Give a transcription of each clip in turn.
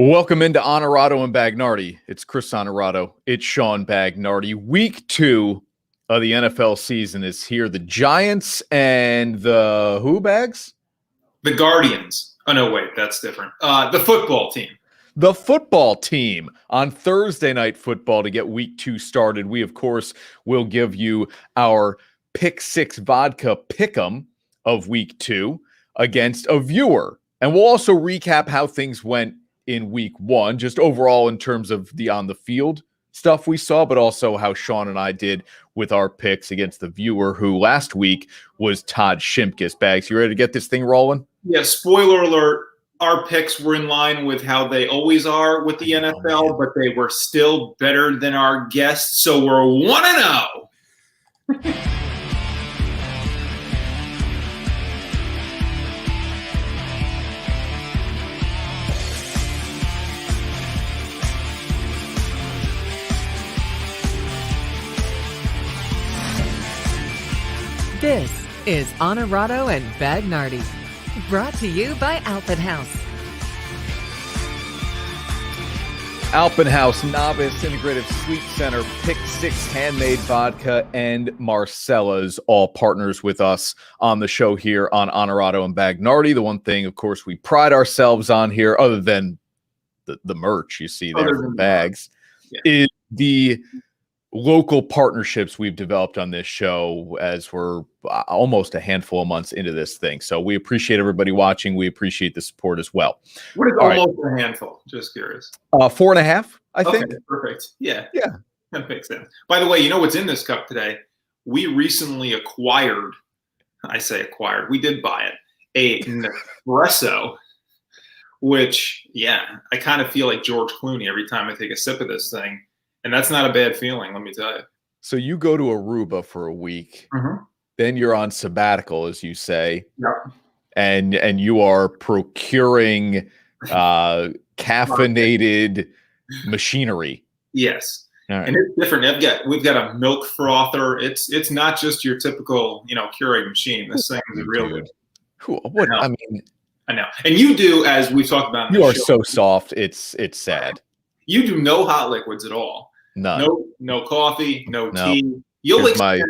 Welcome into Onorato and Bagnardi. It's Chris Onorato. It's Sean Bagnardi. Week 2 of the NFL season is here. The Giants and the who bags? The Guardians. Oh, no, wait, that's different. The football team. The football team on Thursday Night Football to get Week 2 started. We, of course, will give you our Pick 6 Vodka Pick'em of Week 2 against a viewer. And we'll also recap how things went in Week 1, just overall in terms of the on-the-field stuff we saw, but also how Sean and I did with our picks against the viewer, who last week was Todd Shimkus. Bags, you ready to get this thing rolling? Yeah, spoiler alert, our picks were in line with how they always are with the NFL, but they were still better than our guests, so we're 1-0. This is Onorato and Bagnardi, brought to you by Alpenhaus. Alpenhaus Novice Integrative Sleep Center, Pick 6 Handmade Vodka, and Marcella's, all partners with us on the show here on Onorato and Bagnardi. The one thing, of course, we pride ourselves on here, other than the merch you see there from Bags, is the local partnerships we've developed on this show as we're almost a handful of months into this thing. So we appreciate everybody watching. We appreciate the support as well. What is almost a handful? Just curious. 4.5, I think. Perfect. Yeah. That makes sense. By the way, you know what's in this cup today? We recently acquired, we did buy it, an espresso, which, I kind of feel like George Clooney every time I take a sip of this thing. And that's not a bad feeling, let me tell you. So you go to Aruba for a week, then you're on sabbatical, as you say, and you are procuring caffeinated machinery. Yes, right. And it's different. We've got a milk frother. It's not just your typical Keurig machine. This thing is real good. Cool. I know. And you do, as we've talked about. You are so soft. It's sad. You do no hot liquids at all. None. No coffee, no tea. You'll extend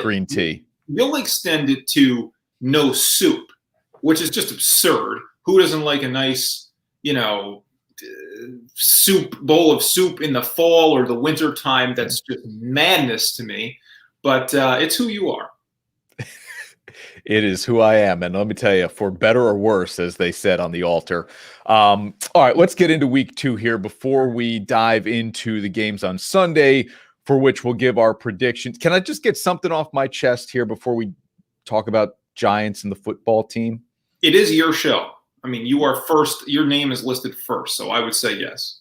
green tea. You'll extend it to no soup, which is just absurd. Who doesn't like a nice, bowl of soup in the fall or the winter time? That's just madness to me. But it's who you are. It is who I am. And let me tell you, for better or worse, as they said on the altar. All right, let's get into week 2 here before we dive into the games on Sunday, for which we'll give our predictions. Can I just get something off my chest here before we talk about Giants and the football team? It is your show. I mean, you are first. Your name is listed first, so I would say yes.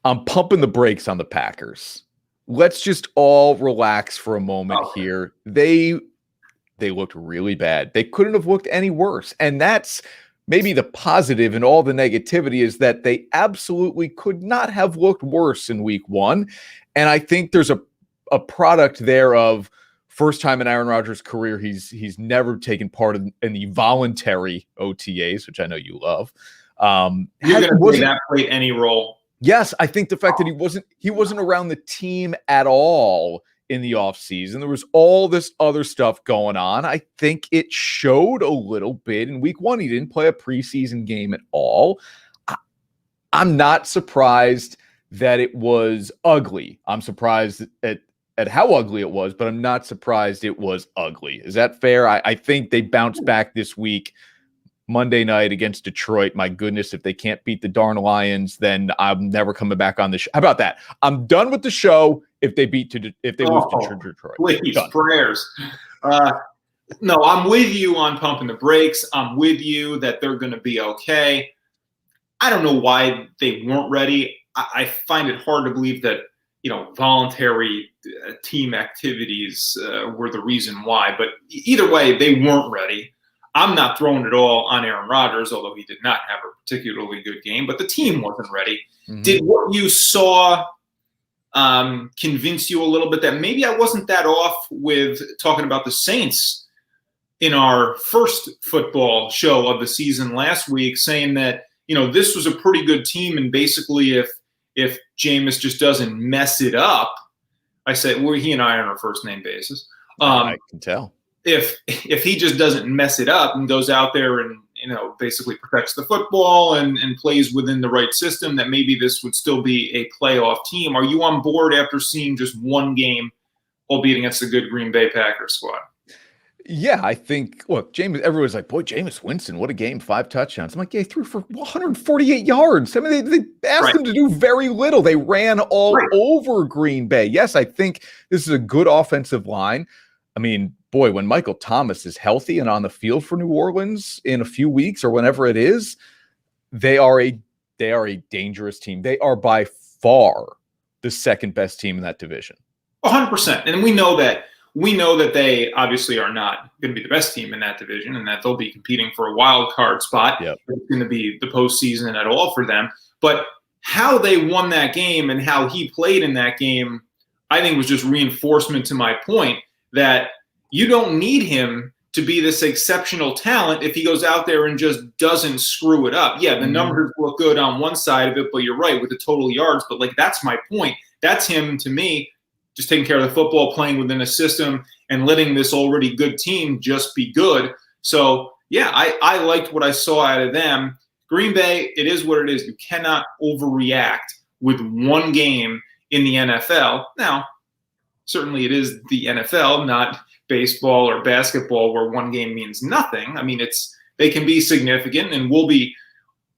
I'm pumping the brakes on the Packers. Let's just all relax for a moment here. They looked really bad. They couldn't have looked any worse. And that's maybe the positive in all the negativity, is that they absolutely could not have looked worse in week 1. And I think there's a product there of first time in Aaron Rodgers' career, he's never taken part in the voluntary OTAs, which I know you love. You're going to say that played any role? Yes, I think the fact that he wasn't around the team at all in the offseason. There was all this other stuff going on. I think it showed a little bit in week 1. He didn't play a preseason game at all. I'm not surprised that it was ugly. I'm surprised at how ugly it was, but I'm not surprised it was ugly. Is that fair? I think they bounced back this week. Monday night against Detroit. My goodness, if they can't beat the darn Lions, then I'm never coming back on the show. How about that? I'm done with the show if they lose to Detroit. Please, prayers. No, I'm with you on pumping the brakes. I'm with you that they're going to be okay. I don't know why they weren't ready. I find it hard to believe that voluntary team activities were the reason why. But either way, they weren't ready. I'm not throwing it all on Aaron Rodgers, although he did not have a particularly good game, but the team wasn't ready. Mm-hmm. Did what you saw convince you a little bit that maybe I wasn't that off with talking about the Saints in our first football show of the season last week, saying that, this was a pretty good team. And basically, if Jameis just doesn't mess it up, I said, well, he and I are on our first name basis. I can tell. If he just doesn't mess it up and goes out there and basically protects the football and plays within the right system, that maybe this would still be a playoff team. Are you on board after seeing just one game, albeit against a good Green Bay Packers squad? Yeah, I think, look, everyone's like, boy, Jameis Winston, what a game, 5 touchdowns. I'm like, yeah, he threw for 148 yards. I mean, they asked him to do very little. They ran all over Green Bay. Yes, I think this is a good offensive line. I mean, boy, when Michael Thomas is healthy and on the field for New Orleans in a few weeks or whenever it is, they are a dangerous team. They are by far the second best team in that division. 100%. And we know that they obviously are not going to be the best team in that division and that they'll be competing for a wild card spot. Yep. It's going to be the postseason at all for them. But how they won that game and how he played in that game, I think was just reinforcement to my point that you don't need him to be this exceptional talent if he goes out there and just doesn't screw it up. Yeah, the numbers look good on one side of it, but you're right with the total yards. But that's my point. That's him to me, just taking care of the football, playing within a system, and letting this already good team just be good. So, yeah, I liked what I saw out of them. Green Bay, it is what it is. You cannot overreact with one game in the NFL. Now, certainly it is the NFL, not baseball or basketball where one game means nothing. I mean, they can be significant, and we'll be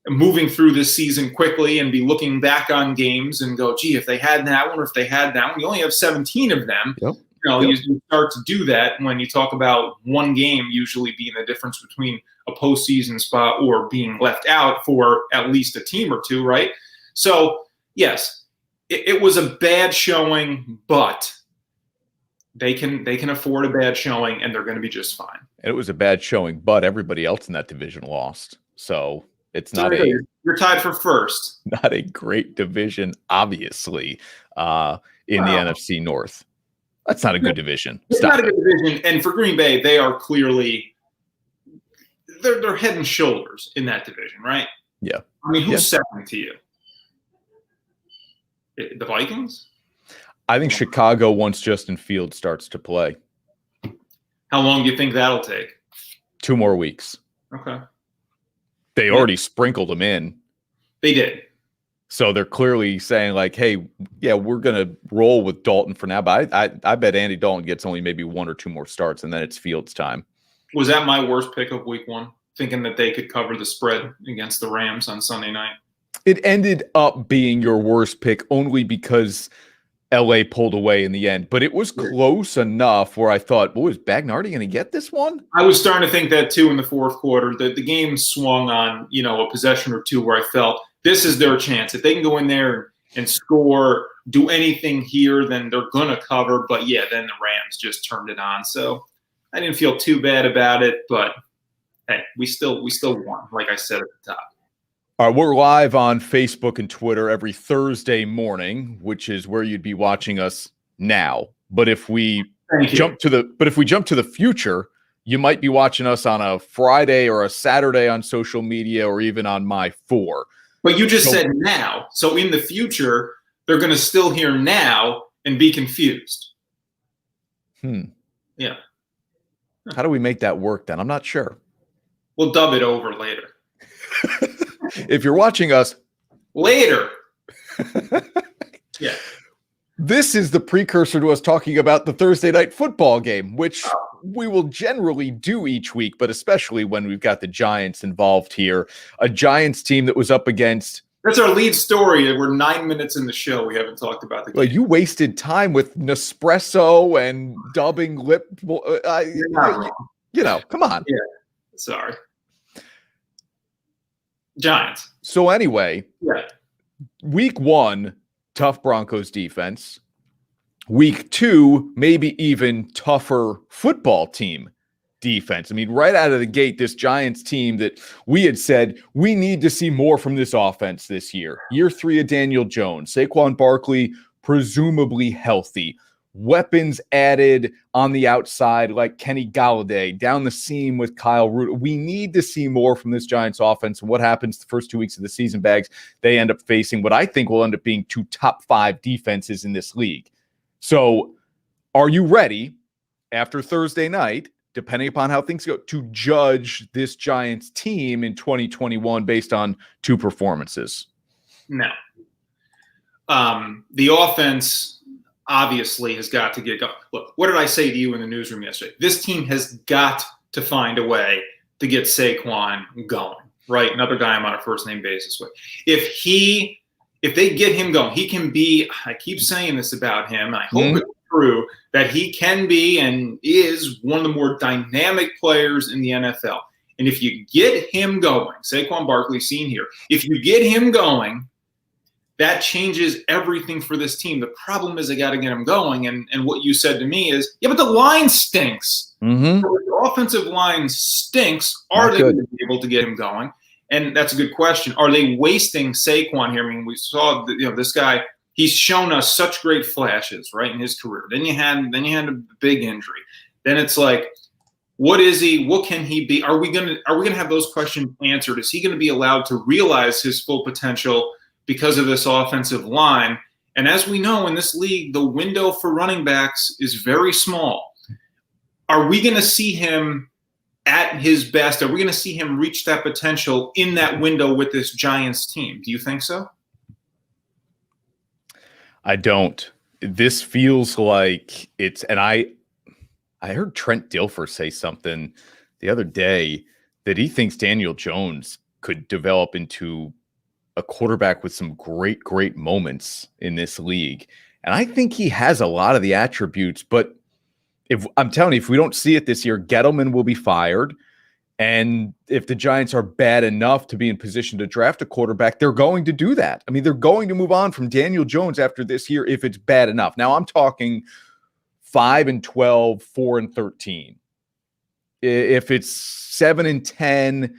moving through this season quickly and be looking back on games and go, gee, if they had that one or if they had that one, you only have 17 of them. Yep. You start to do that when you talk about one game usually being the difference between a postseason spot or being left out for at least a team or two, right? So, yes, it was a bad showing, but they can afford a bad showing, and they're going to be just fine. It was a bad showing, but everybody else in that division lost. So it's not you're tied for first. Not a great division, obviously, in the NFC North. That's not a good division. It's not a good division, and for Green Bay, they are clearly they're head and shoulders in that division, right? Yeah. I mean, who's second to you? The Vikings? I think Chicago, once Justin Fields starts to play. How long do you think that'll take? 2 more weeks. Okay. They already sprinkled them in. They did. So they're clearly saying, like, hey, yeah, we're going to roll with Dalton for now. But I bet Andy Dalton gets only maybe 1 or 2 more starts, and then it's Fields' time. Was that my worst pick of week 1? Thinking that they could cover the spread against the Rams on Sunday night? It ended up being your worst pick only because LA pulled away in the end, but it was close enough where I thought, boy, is Bagnardi going to get this one? I was starting to think that too in the fourth quarter. The game swung on, a possession or two where I felt this is their chance. If they can go in there and score, do anything here, then they're going to cover. But yeah, then the Rams just turned it on. So I didn't feel too bad about it, but hey, we still won, like I said at the top. All right, we're live on Facebook and Twitter every Thursday morning, which is where you'd be watching us now. But if we jump to the future, you might be watching us on a Friday or a Saturday on social media or even on my 4. But you just said now. So in the future, they're going to still hear now and be confused. Yeah. How do we make that work then? I'm not sure. We'll dub it over later. If you're watching us later. Yeah. This is the precursor to us talking about the Thursday night football game, which we will generally do each week, but especially when we've got the Giants involved here. A Giants team that was up against... That's our lead story. We're 9 minutes in the show. We haven't talked about the game. Well, you wasted time with Nespresso and dubbing lip... come on. Yeah, sorry. Giants. So anyway, week 1, tough Broncos defense. Week 2, maybe even tougher football team defense. I mean, right out of the gate, this Giants team that we had said we need to see more from this offense this year. Year 3 of Daniel Jones, Saquon Barkley, presumably healthy. weapons added on the outside like Kenny Galladay, down the seam with Kyle Root. We need to see more from this Giants offense. And what happens the first 2 weeks of the season, Bags, they end up facing what I think will end up being 2 top 5 defenses in this league. So are you ready after Thursday night, depending upon how things go, to judge this Giants team in 2021 based on 2 performances? No. The offense obviously has got to get going. Look, what did I say to you in the newsroom yesterday? This team has got to find a way to get Saquon going, right? Another guy I'm on a first-name basis with. If they get him going, he can be, I keep saying this about him, I hope it's true, that he can be and is one of the more dynamic players in the NFL. And if you get him going, Saquon Barkley seen here, if you get him going, that changes everything for this team. The problem is they got to get him going. And what you said to me is, yeah, but the line stinks. Mm-hmm. So the offensive line stinks. Are they going to be able to get him going? And that's a good question. Are they wasting Saquon here? I mean, we saw this guy. He's shown us such great flashes, right, in his career. Then you had a big injury. Then it's like, what is he? What can he be? Are we gonna have those questions answered? Is he going to be allowed to realize his full potential because of this offensive line? And as we know in this league, the window for running backs is very small. Are we going to see him at his best? Are we going to see him reach that potential in that window with this Giants team? Do you think so? I don't. This feels like it's, and I heard Trent Dilfer say something the other day that he thinks Daniel Jones could develop into a quarterback with some great moments in this league. And I think he has a lot of the attributes, but I'm telling you, if we don't see it this year, Gettleman will be fired. And if the Giants are bad enough to be in position to draft a quarterback, they're going to do that. I mean, they're going to move on from Daniel Jones after this year if it's bad enough. Now I'm talking 5-12, 4-13. If it's 7-10,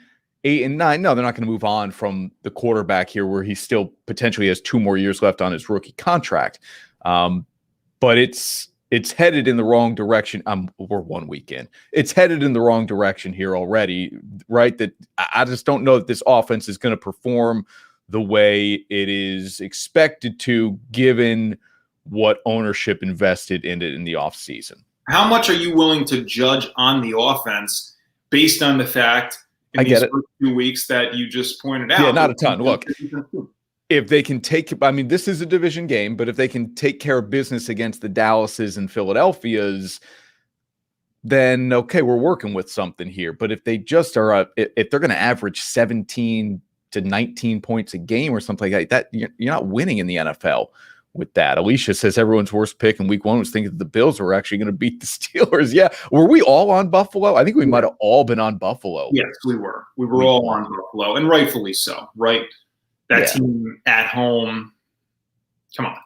8-9, no, they're not going to move on from the quarterback here where he still potentially has 2 more years left on his rookie contract. But it's headed in the wrong direction. We're 1 week in. It's headed in the wrong direction here already, right? That I just don't know that this offense is going to perform the way it is expected to, given what ownership invested in it in the offseason. How much are you willing to judge on the offense based on the fact in these first 2 weeks that you just pointed out? Yeah, not a ton. Look, if they can this is a division game, but if they can take care of business against the Dallases and Philadelphias, then okay, we're working with something here. But if they just are, if they're going to average 17 to 19 points a game or something like that, you're not winning in the NFL with that. Alicia says everyone's worst pick in week 1 was thinking that the Bills were actually going to beat the Steelers. Yeah. Were we all on Buffalo? I think we might have all been on Buffalo. Yes, we were. We were all on Buffalo, and rightfully so, right? That team at home. Come on.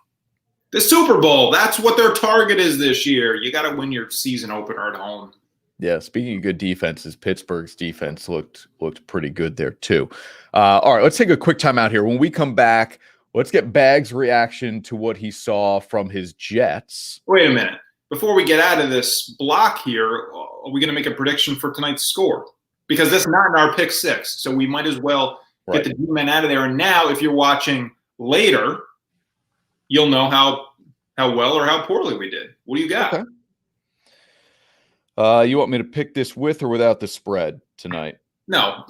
The Super Bowl, that's what their target is this year. You got to win your season opener at home. Yeah, speaking of good defenses, Pittsburgh's defense looked pretty good there too. All right, let's take a quick time out here. When we come back, let's get Bag's reaction to what he saw from his Jets. Wait a minute. Before we get out of this block here, are we going to make a prediction for tonight's score? Because that's not in our pick 6, so we might as well get the D-men out of there. And now, if you're watching later, you'll know how well or how poorly we did. What do you got? Okay. You want me to pick this with or without the spread tonight? No.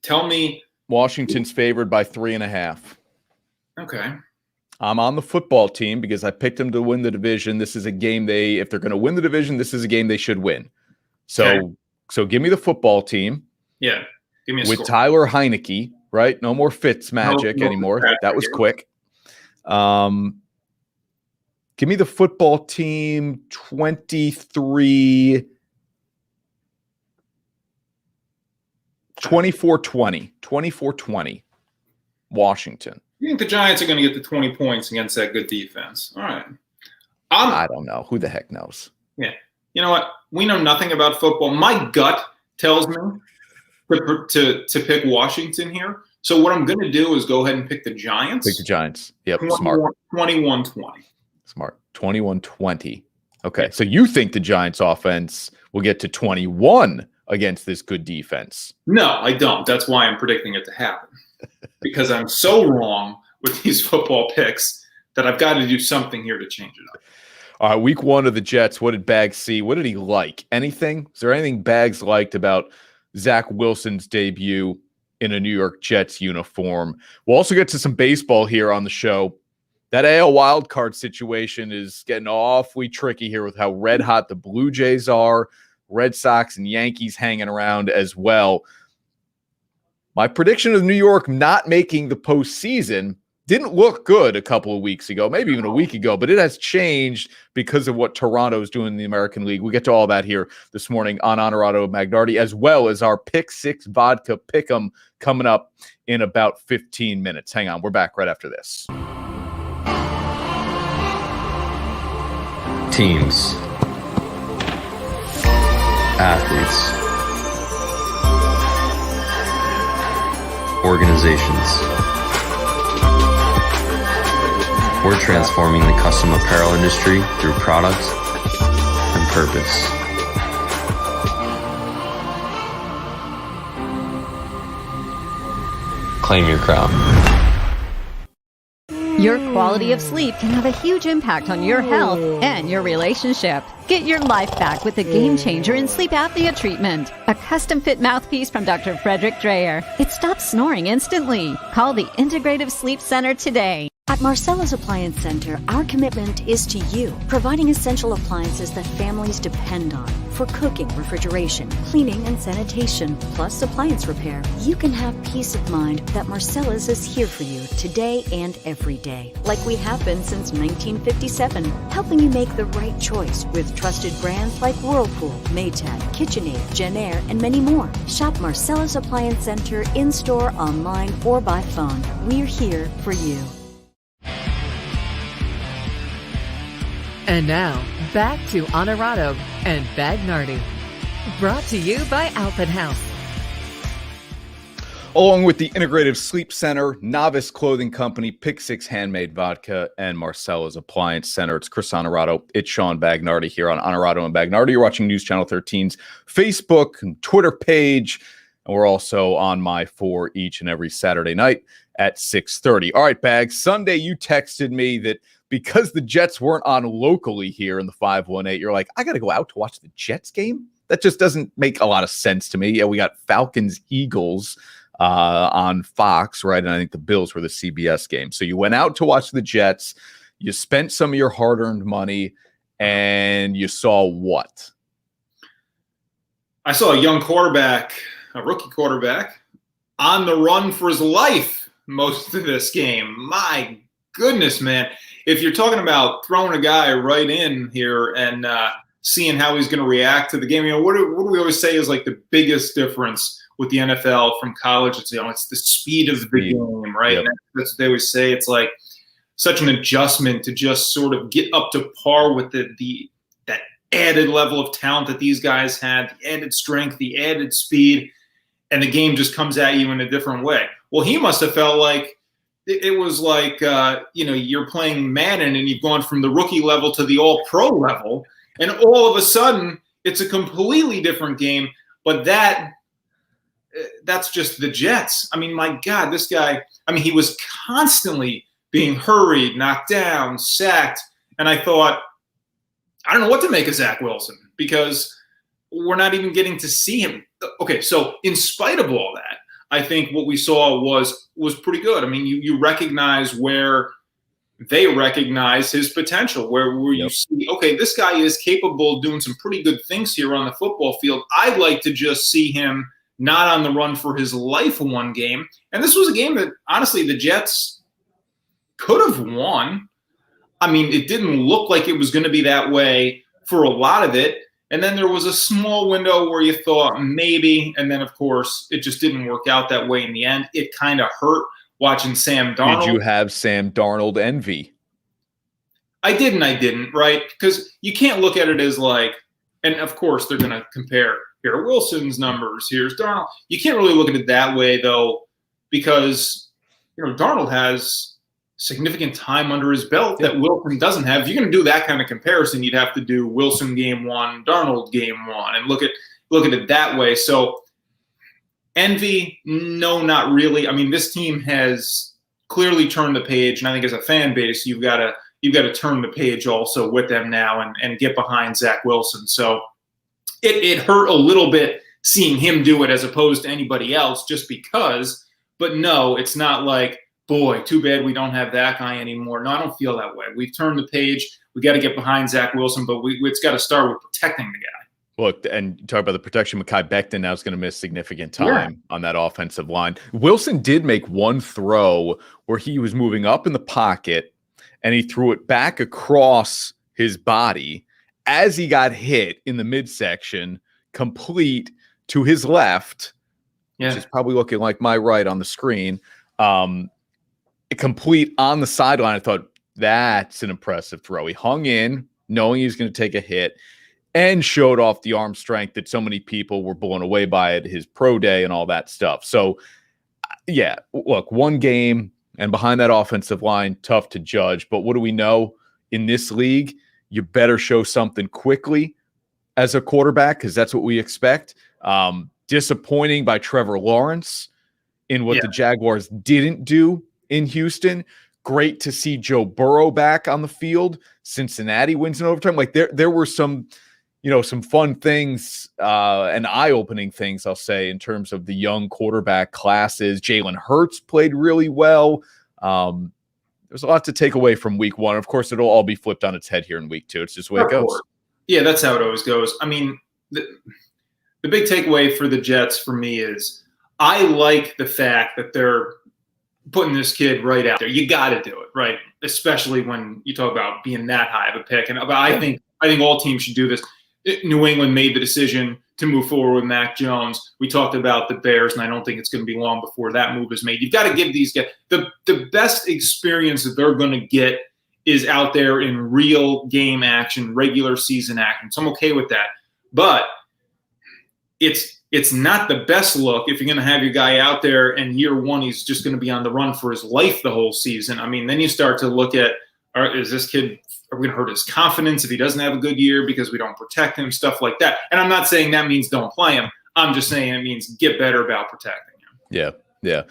Tell me. Washington's favored by 3.5. Okay. I'm on the football team because I picked them to win the division. This is a game if they're going to win the division, this is a game they should win. So give me the football team. Yeah. Give me a with score. Tyler Heineke, right? No more Fitz magic anymore. That was quick. Give me the football team 24-20. 24-20. Washington. You think the Giants are going to get the 20 points against that good defense? All right. I don't know. Who the heck knows? Yeah. You know what? We know nothing about football. My gut tells me to pick Washington here. So what I'm going to do is go ahead and pick the Giants. Pick the Giants. Yep, smart. 21-20. Smart. 21-20. Okay. So you think the Giants offense will get to 21 against this good defense? No, I don't. That's why I'm predicting it to happen. Because I'm so wrong with these football picks that I've got to do something here to change it up. All right, week 1 of the Jets, what did Bags see? What did he like? Anything? Is there anything Bags liked about Zach Wilson's debut in a New York Jets uniform? We'll also get to some baseball here on the show. That AL wildcard situation is getting awfully tricky here with how red hot the Blue Jays are, Red Sox and Yankees hanging around as well. My prediction of New York not making the postseason didn't look good a couple of weeks ago, maybe even a week ago, but it has changed because of what Toronto is doing in the American League. We get to all that here this morning on Onorato and Bagnardi, as well as our Pick 6 Vodka Pick'em coming up in about 15 minutes. Hang on, we're back right after this. Teams, athletes, organizations. We're transforming the custom apparel industry through product and purpose. Claim your crown. Your quality of sleep can have a huge impact on your health and your relationship. Get your life back with the game changer in sleep apnea treatment. A custom-fit mouthpiece from Dr. Frederick Dreyer. It stops snoring instantly. Call the Integrative Sleep Center today. At Marcella's Appliance Center, our commitment is to you, providing essential appliances that families depend on for cooking, refrigeration, cleaning, and sanitation, plus appliance repair. You can have peace of mind that Marcella's is here for you today and every day, like we have been since 1957, helping you make the right choice with trusted brands like Whirlpool, Maytag, KitchenAid, Genair, and many more. Shop Marcella's Appliance Center in-store, online, or by phone. We're here for you. And now, back to Onorato and Bagnardi. Brought to you by Alpha House. Along with the Integrative Sleep Center, Novice Clothing Company, Pick 6 Handmade Vodka, and Marcella's Appliance Center. It's Chris Onorato. It's Sean Bagnardi here on Onorato and Bagnardi. You're watching News Channel 13's Facebook and Twitter page. And we're also on my 4 each and every Saturday night at 6:30. All right, Bags. Sunday, you texted me that because the Jets weren't on locally here in the 518, you're like, I got to go out to watch the Jets game? That just doesn't make a lot of sense to me. Yeah, we got Falcons-Eagles on Fox, right? And I think the Bills were the CBS game. So you went out to watch the Jets. You spent some of your hard-earned money, and you saw what? I saw a young quarterback, a rookie quarterback, on the run for his life most of this game. My goodness, man. If you're talking about throwing a guy right in here and seeing how he's going to react to the game, you know, what do we always say is like the biggest difference with the NFL from college? It's, you know, it's the speed of the game, right? Yep. And that's what they always say. It's like such an adjustment to just sort of get up to par with that added level of talent that these guys had, the added strength, the added speed, and the game just comes at you in a different way. Well, he must have felt like it was like, you know, you're playing Madden and you've gone from the rookie level to the all-pro level, and all of a sudden it's a completely different game. But that's just the Jets. I mean, my God, this guy, I mean, he was constantly being hurried, knocked down, sacked. And I thought, I don't know what to make of Zach Wilson because we're not even getting to see him. Okay, so in spite of all that, I think what we saw was pretty good. I mean, you recognize where they recognize his potential, where you see, okay, this guy is capable of doing some pretty good things here on the football field. I'd like to just see him not on the run for his life in one game. And this was a game that, honestly, the Jets could have won. I mean, it didn't look like it was going to be that way for a lot of it. And then there was a small window where you thought maybe, and then, of course, it just didn't work out that way in the end. It kind of hurt watching Sam Darnold. Did you have Sam Darnold envy? I didn't, right? Because you can't look at it as like, and of course they're going to compare, here are Wilson's numbers, here's Darnold. You can't really look at it that way, though, because, you know, Darnold has significant time under his belt that Wilson doesn't have. If you're going to do that kind of comparison, you'd have to do Wilson game 1, Darnold game 1, and look at it that way. So envy, no, not really. I mean, this team has clearly turned the page, and I think as a fan base, you've got to turn the page also with them now and get behind Zach Wilson. So it hurt a little bit seeing him do it as opposed to anybody else just because. But no, it's not like, boy, too bad we don't have that guy anymore. No, I don't feel that way. We've turned the page. We got to get behind Zach Wilson, but it's got to start with protecting the guy. Look, and talk about the protection. Mekhi Becton now is going to miss significant time on that offensive line. Wilson did make one throw where he was moving up in the pocket, and he threw it back across his body as he got hit in the midsection, complete to his left, which is probably looking like my right on the screen. Complete on the sideline. I thought, that's an impressive throw. He hung in, knowing he was going to take a hit, and showed off the arm strength that so many people were blown away by at his pro day and all that stuff. So, yeah, look, one game and behind that offensive line, tough to judge. But what do we know? In this league, you better show something quickly as a quarterback because that's what we expect. Disappointing by Trevor Lawrence in what the Jaguars didn't do in Houston. Great to see Joe Burrow back on the field. Cincinnati wins in overtime. Like there were some fun things and eye-opening things, I'll say, in terms of the young quarterback classes. Jalen Hurts played really well. There's a lot to take away from week 1. Of course, it'll all be flipped on its head here in week 2. It's just the way it goes. Yeah, that's how it always goes. I mean, the big takeaway for the Jets for me is I like the fact that they're putting this kid right out there. You got to do it, right? Especially when you talk about being that high of a pick. And I think all teams should do this. New England made the decision to move forward with Mac Jones. We talked about the Bears, and I don't think it's going to be long before that move is made. You've got to give these guys the best experience that they're going to get is out there in real game action, regular season action. So I'm okay with that. But it's not the best look if you're going to have your guy out there and year 1 he's just going to be on the run for his life the whole season. I mean, then you start to look at, is this kid – are we going to hurt his confidence if he doesn't have a good year because we don't protect him, stuff like that. And I'm not saying that means don't play him. I'm just saying it means get better about protecting him. Yeah.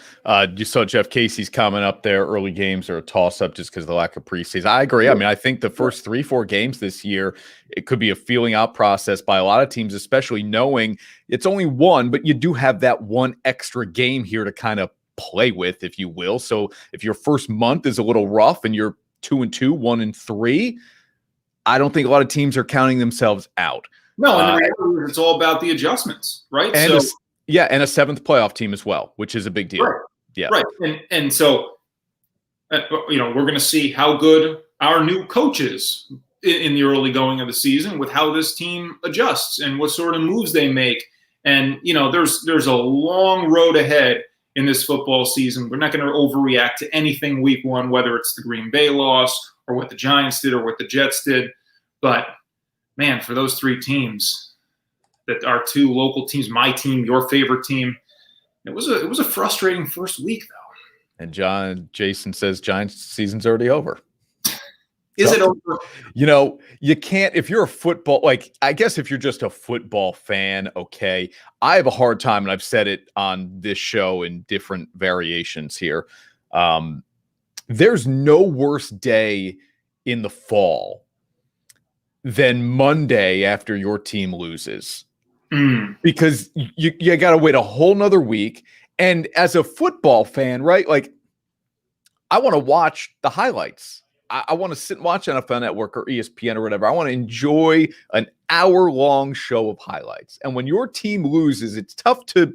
You saw Jeff Casey's comment up there. Early games are a toss-up just because of the lack of preseason. I agree. I mean, I think the first 3-4 games this year, it could be a feeling out process by a lot of teams, especially knowing it's only one, but you do have that one extra game here to kind of play with, if you will. So if your first month is a little rough and you're 2-2, 1-3, I don't think a lot of teams are counting themselves out. No, and it's all about the adjustments, right? And and a 7th playoff team as well, which is a big deal. Right. Yeah, right. And so, we're going to see how good our new coaches in the early going of the season with how this team adjusts and what sort of moves they make. And there's a long road ahead in this football season. We're not going to overreact to anything week 1, whether it's the Green Bay loss or what the Giants did or what the Jets did. But, man, for those 3 teams that are 2 local teams, my team, your favorite team, it was a frustrating first week, though. And Jason says Giants season's already over. Is it over? You can't, if you're a football, I guess if you're just a football fan, okay. I have a hard time, and I've said it on this show in different variations here. There's no worse day in the fall than Monday after your team loses. Because you got to wait a whole nother week. And as a football fan, right, I want to watch the highlights. I want to sit and watch NFL Network or ESPN or whatever. I want to enjoy an hour-long show of highlights. And when your team loses, it's tough to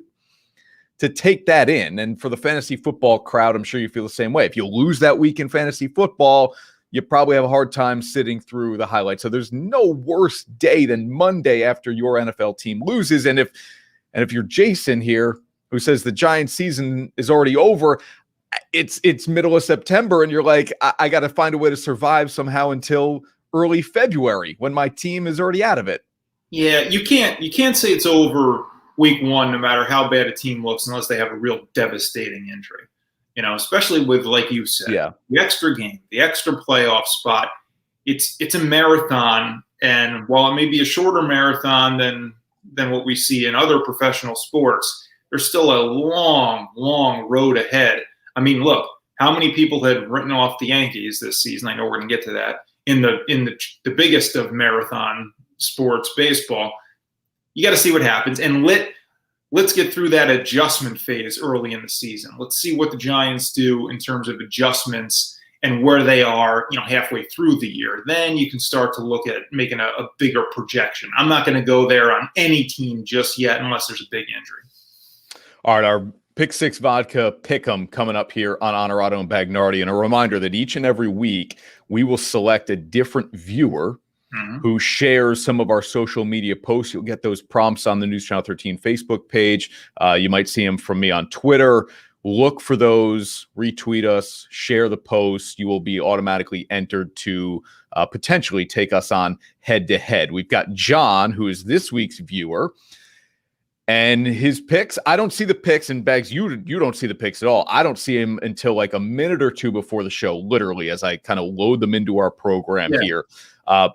take that in. And for the fantasy football crowd, I'm sure you feel the same way. If you lose that week in fantasy football, you probably have a hard time sitting through the highlights. So there's no worse day than Monday after your NFL team loses. And if you're Jason here, who says the Giants season is already over, it's middle of September, and you're like, I got to find a way to survive somehow until early February when my team is already out of it. Yeah, you can't say it's over week 1, no matter how bad a team looks, unless they have a real devastating injury. especially with, like you said, Yeah. the extra game, the extra playoff spot. It's a marathon, and while it may be a shorter marathon than what we see in other professional sports, there's still a long, long road ahead. I mean, look, how many people had written off the Yankees this season? I know we're going to get to that in the biggest of marathon sports, baseball. You got to see what happens, and let's get through that adjustment phase early in the season. Let's see what the Giants do in terms of adjustments and where they are, halfway through the year. Then you can start to look at making a bigger projection. I'm not going to go there on any team just yet unless there's a big injury. All right, our Pick Six Vodka Pick'em coming up here on Onorato and Bagnardi. And a reminder that each and every week we will select a different viewer who shares some of our social media posts. You'll get those prompts on the News Channel 13 Facebook page. You might see them from me on Twitter. Look for those, retweet us, share the post. You will be automatically entered to potentially take us on head-to-head. We've got John, who is this week's viewer, and his picks. I don't see the picks, and Bags, you don't see the picks at all. I don't see him until like a minute or two before the show, literally, as I kind of load them into our program here.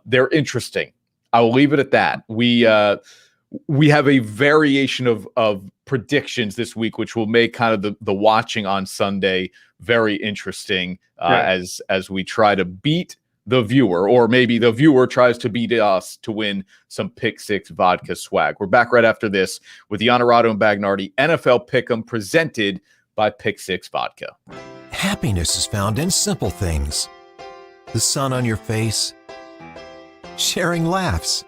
They're interesting. I will leave it at that. We have a variation of predictions this week, which will make kind of the watching on Sunday very interesting as we try to beat the viewer, or maybe the viewer tries to beat us to win some Pick Six Vodka swag. We're back right after this with the Onorato and Bagnardi NFL Pick'em presented by Pick Six Vodka. Happiness is found in simple things. The sun on your face, sharing laughs,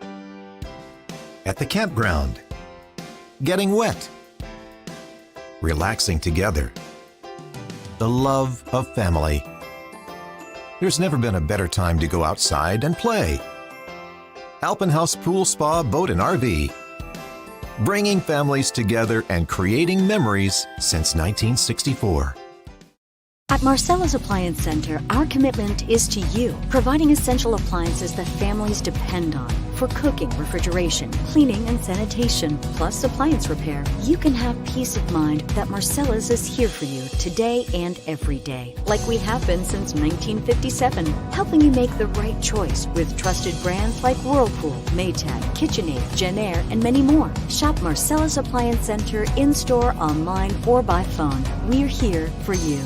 at the campground, getting wet, relaxing together, the love of family. There's never been a better time to go outside and play. Alpenhaus Pool Spa Boat and RV, bringing families together and creating memories since 1964. At Marcella's Appliance Center, our commitment is to you, providing essential appliances that families depend on for cooking, refrigeration, cleaning, and sanitation, plus appliance repair. You can have peace of mind that Marcella's is here for you today and every day, like we have been since 1957, helping you make the right choice with trusted brands like Whirlpool, Maytag, KitchenAid, Genair, and many more. Shop Marcella's Appliance Center in-store, online, or by phone. We're here for you.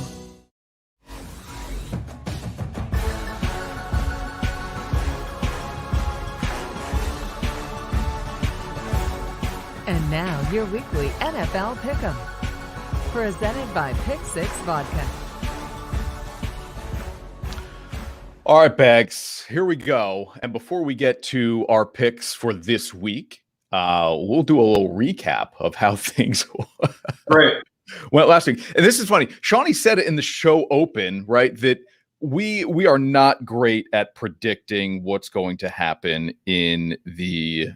And now, your weekly NFL Pick'em, presented by Pick Six Vodka. All right, Bags, here we go. And before we get to our picks for this week, we'll do a little recap of how things went last week. And this is funny. Shawnee said it in the show open, right, that we are not great at predicting what's going to happen in the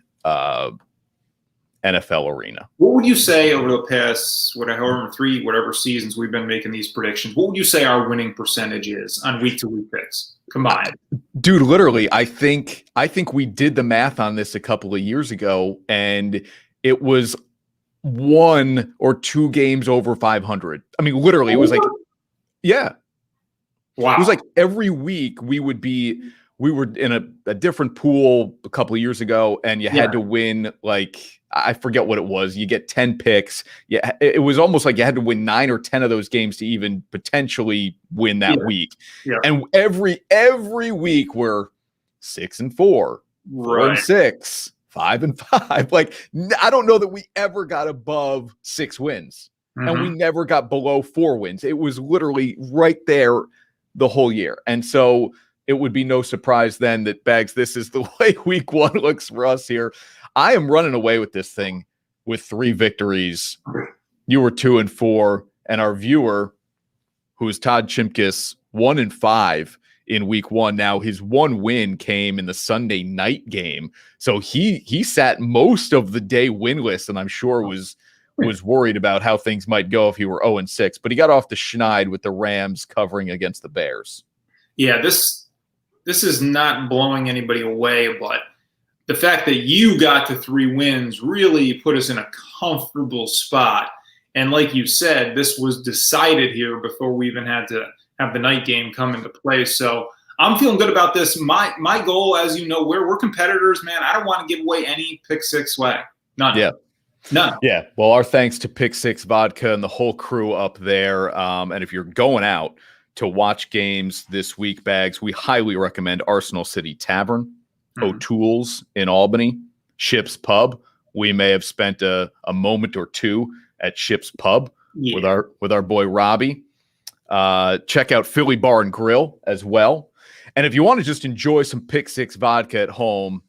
NFL arena. What would you say over the past, whatever seasons we've been making these predictions? What would you say our winning percentage is on week-to-week picks combined? Dude, literally, I think we did the math on this a couple of years ago, and it was 1 or 2 games over 500. I mean, literally, it was like, yeah. Wow. It was like every week we were in a different pool a couple of years ago, and you had to win, like, I forget what it was. You get 10 picks. Yeah, it was almost like you had to win 9 or 10 of those games to even potentially win that week. Yeah. And every week we're 6-4, 4-6, 5-5. Like, I don't know that we ever got above 6 wins, and we never got below 4 wins. It was literally right there the whole year. And so it would be no surprise then that, Bags, this is the way week 1 looks for us here. I am running away with this thing with 3 victories. You were 2-4, and our viewer, who is Todd Chimkus, 1-5 in week 1. Now, his 1 win came in the Sunday night game, so he sat most of the day winless, and I'm sure was worried about how things might go if he were 0-6. But he got off the schneid with the Rams covering against the Bears. Yeah, this is not blowing anybody away, but the fact that you got to 3 wins really put us in a comfortable spot. And like you said, this was decided here before we even had to have the night game come into play. So I'm feeling good about this. My goal, as you know, we're competitors, man. I don't want to give away any pick six swag. None. Yeah. None. Yeah. Well, our thanks to Pick Six Vodka and the whole crew up there. And if you're going out to watch games this week, Bags, we highly recommend Arsenal City Tavern, O'Toole's in Albany, Ship's Pub. We may have spent a moment or two at Ship's Pub with our boy Robbie. Check out Philly Bar and Grill as well. And if you want to just enjoy some Pick Six Vodka at home,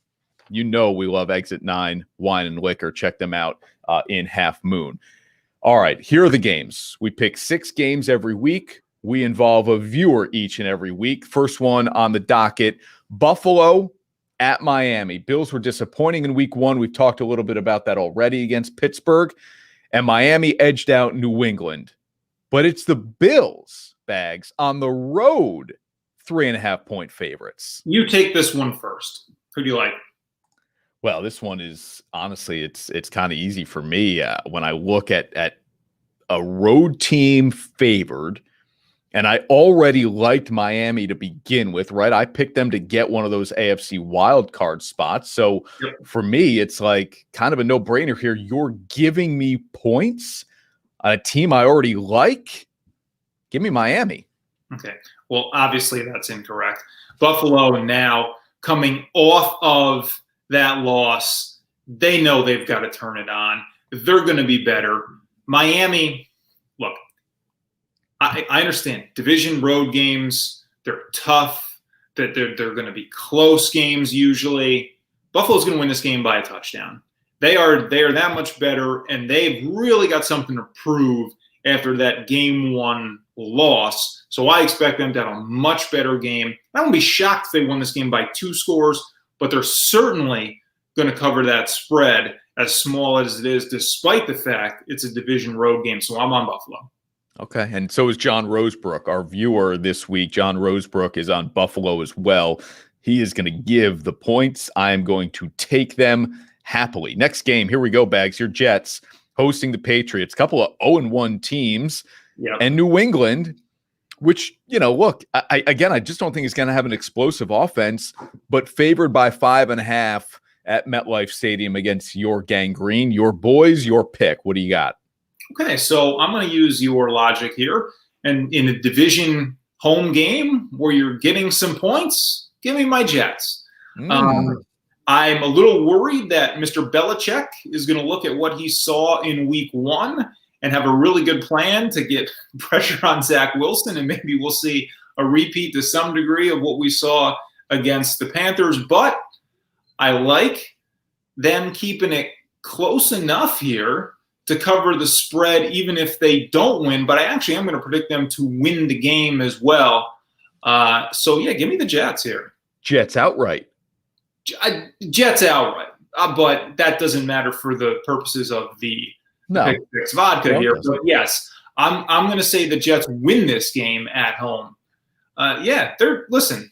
you know we love Exit 9 Wine and Liquor. Check them out in Half Moon. All right, here are the games. We pick 6 games every week. We involve a viewer each and every week. First one on the docket, Buffalo at Miami. Bills were disappointing in week 1. We've talked a little bit about that already against Pittsburgh. And Miami edged out New England. But it's the Bills, Bags, on the road, 3.5-point favorites. You take this one first. Who do you like? Well, this one is honestly, it's kind of easy for me when I look at a road team favored, and I already liked Miami to begin with, right? I picked them to get one of those AFC wildcard spots. So for me, it's like kind of a no-brainer here. You're giving me points on a team I already like. Give me Miami. Okay. Well, obviously that's incorrect. Buffalo now coming off of that loss, they know they've got to turn it on. They're going to be better. Miami, look, I understand division road games, they're tough, that they're going to be close games usually. Buffalo's going to win this game by a touchdown. They are that much better, and they've really got something to prove after that game 1 loss. So I expect them to have a much better game. I won't be shocked if they won this game by 2 scores, but they're certainly going to cover that spread as small as it is, despite the fact it's a division road game. So I'm on Buffalo. Okay, and so is John Rosebrook, our viewer this week. John Rosebrook is on Buffalo as well. He is going to give the points. I am going to take them happily. Next game, here we go, Bags. Your Jets hosting the Patriots, a couple of 0-1 teams, and New England, which, look, I just don't think it's going to have an explosive offense, but favored by 5.5 at MetLife Stadium against your gangrene. Your boys, your pick. What do you got? Okay, so I'm going to use your logic here. And in a division home game where you're getting some points, give me my Jets. I'm a little worried that Mr. Belichick is going to look at what he saw in week 1 and have a really good plan to get pressure on Zach Wilson, and maybe we'll see a repeat to some degree of what we saw against the Panthers. But I like them keeping it close enough here to cover the spread, even if they don't win. But I actually am going to predict them to win the game as well. So, give me the Jets here. Jets outright. Jets outright. But that doesn't matter for the purposes of the Pick Six Vodka here. But yes, I'm going to say the Jets win this game at home. Listen,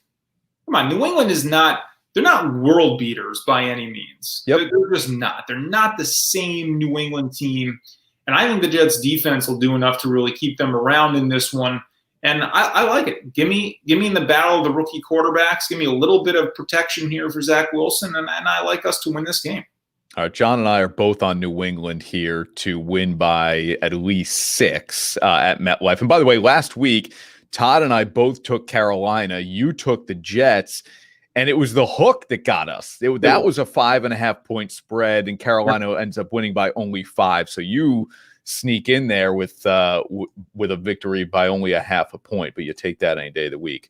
come on. New England is not – they're not world beaters by any means. They're just not. They're not the same New England team. And I think the Jets defense will do enough to really keep them around in this one. And I like it. Give me in the battle of the rookie quarterbacks. Give me a little bit of protection here for Zach Wilson. And I like us to win this game. All right, John and I are both on New England here to win by at least 6 at MetLife. And by the way, last week, Todd and I both took Carolina. You took the Jets. And it was the hook that got us. That was a 5.5-point spread, and Carolina ends up winning by only 5. So you sneak in there with a victory by only 0.5 point, but you take that any day of the week.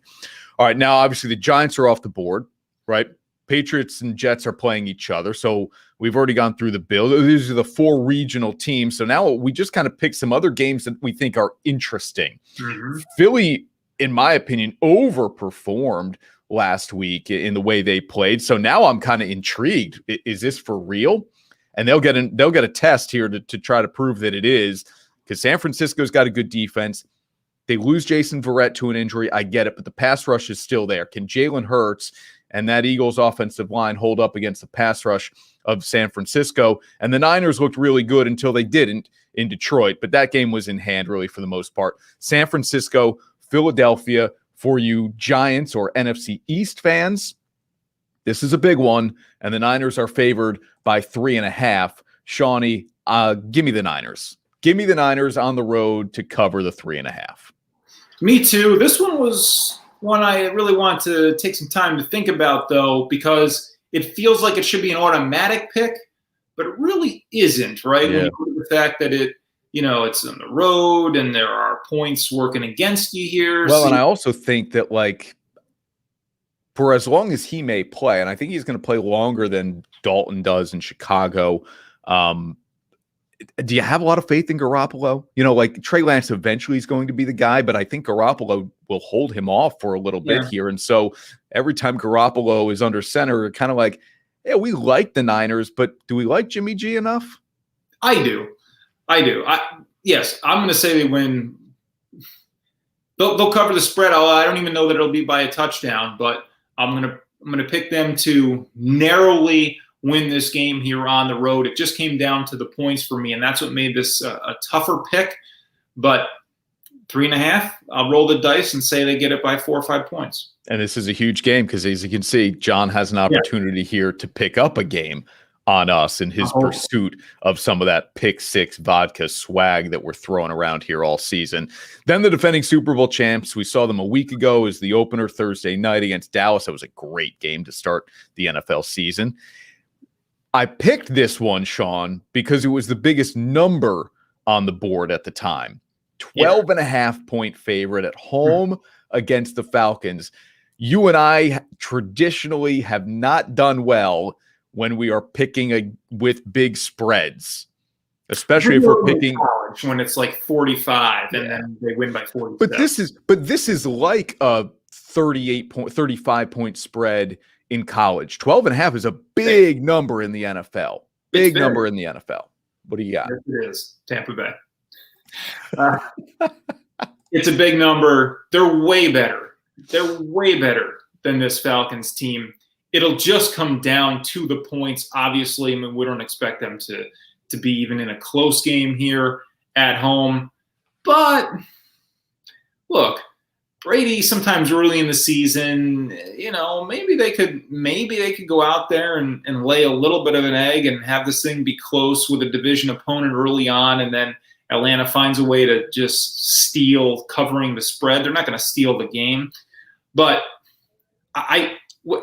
All right, now obviously the Giants are off the board, right? Patriots and Jets are playing each other. So we've already gone through the bill. These are the 4 regional teams. So now we just kind of pick some other games that we think are interesting. Philly, in my opinion, overperformed last week in the way they played. So now I'm kind of intrigued. Is this for real? And they'll get a test here to try to prove that it is, because San Francisco's got a good defense. They lose Jason Verrett to an injury. I get it, but the pass rush is still there. Can Jalen Hurts and that Eagles offensive line hold up against the pass rush of San Francisco? And the Niners looked really good until they didn't in Detroit, but that game was in hand really for the most part. San Francisco, Philadelphia, for you Giants or NFC East fans, this is a big one, and the Niners are favored by 3.5. Shawnee, give me the Niners. Give me the Niners on the road to cover the 3.5. Me too. This one was one I really want to take some time to think about, though, because it feels like it should be an automatic pick, but it really isn't, right? Yeah. When you look at the fact that it's on the road and there are points working against you here. Well, and I also think that, like, for as long as he may play, and I think he's going to play longer than Dalton does in Chicago, do you have a lot of faith in Garoppolo? Like Trey Lance eventually is going to be the guy, but I think Garoppolo will hold him off for a little bit here. And so every time Garoppolo is under center, kind of like, yeah, we like the Niners, but do we like Jimmy G enough? I do. Yes, I'm going to say they win. They'll cover the spread. I don't even know that it'll be by a touchdown, but I'm going to pick them to narrowly win this game here on the road. It just came down to the points for me, and that's what made this a tougher pick. But 3.5, I'll roll the dice and say they get it by 4 or 5 points. And this is a huge game because, as you can see, John has an opportunity here to pick up a game on us in his pursuit of some of that pick six vodka swag that we're throwing around here all season. Then the defending Super Bowl champs, we saw them a week ago as the opener Thursday night against Dallas. That was a great game to start the NFL season. I picked this one, Sean, because it was the biggest number on the board at the time. 12.5 point favorite at home against the Falcons. You and I traditionally have not done well when we are picking with big spreads, especially if we're picking when it's like 45 and then they win by 40. But this is like a 35 point spread in college. 12.5 is a big number in the NFL. Big number in the NFL. What do you got? It is Tampa Bay. It's a big number. They're way better. They're way better than this Falcons team. It'll just come down to the points. Obviously, I mean, we don't expect them to be even in a close game here at home. But look, Brady sometimes early in the season, maybe they could go out there and lay a little bit of an egg and have this thing be close with a division opponent early on, and then Atlanta finds a way to just steal covering the spread. They're not going to steal the game, but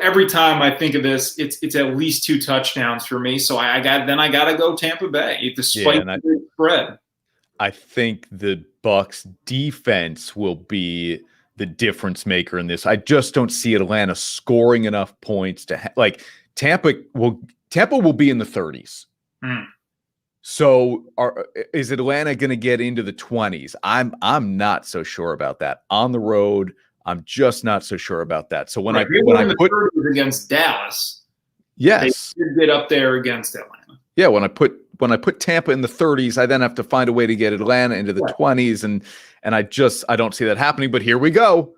every time I think of this, it's at least 2 touchdowns for me. So I got to go Tampa Bay despite the spread. I think the Bucs defense will be the difference maker in this. I just don't see Atlanta scoring enough points to Tampa will be in the 30s. So is Atlanta going to get into the 20s? I'm not so sure about that. On the road, I'm just not so sure about that. So when I put against Dallas, yes, they did get up there against Atlanta. Yeah, when I put Tampa in the 30s, I then have to find a way to get Atlanta into the 20s, and I don't see that happening. But here we go.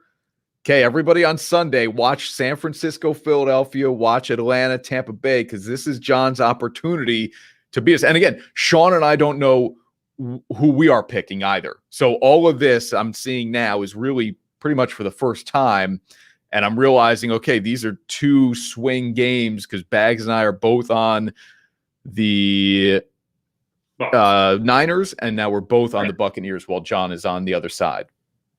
Okay, everybody on Sunday, watch San Francisco, Philadelphia, watch Atlanta, Tampa Bay, because this is John's opportunity to be us. And again, Sean and I don't know who we are picking either. So all of this I'm seeing now is really pretty much for the first time. And I'm realizing, okay, these are 2 swing games because Bags and I are both on the Niners, and now we're both on the Buccaneers while John is on the other side.